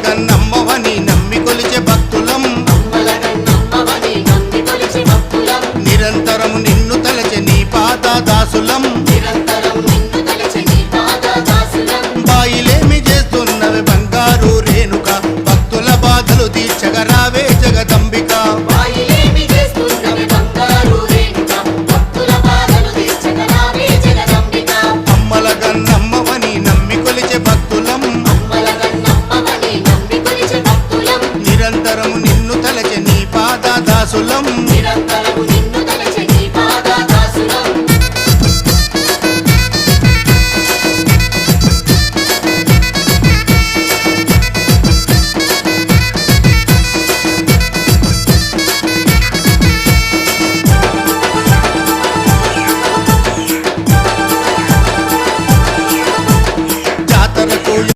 గన్నమ్మవని నమ్మి కొలిచే భక్తులం నిరంతరము నిన్ను తలచె నీ పాద దాసులం